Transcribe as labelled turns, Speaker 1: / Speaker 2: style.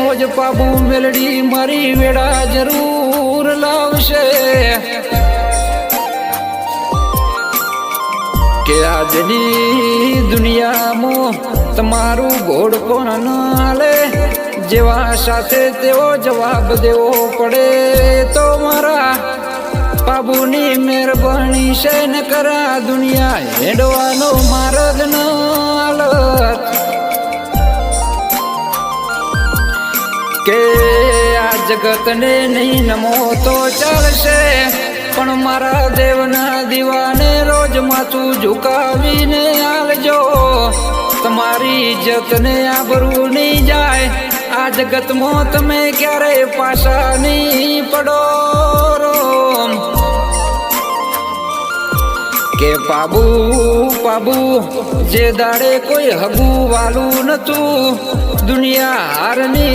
Speaker 1: મોજ પાબુ મેલડી મારી વેળા જરૂર લાવશે કે આજની દુનિયામાં તમારું ગોળ કોણ હાલે જેવા સાથે તેવો જવાબ દેવો પડે તો મારા બાબુની મહેરબાની છે ન કરા દુનિયા હેડવાનો માર્ગ ન હાલત કે આ જગતને નહીં નમો તો ચાલશે પણ મારા દેવના દીવાને રોજ માથું ઝુકાવીને હાલજો તમારી ઇજ્જતને આબરૂ નહીં જાય આ જગતમાં તમે ક્યારે પાછા નહીં પડો કે પાબુ પાબુ જે દાડે કોઈ હગું વાલું નતું દુનિયા હારની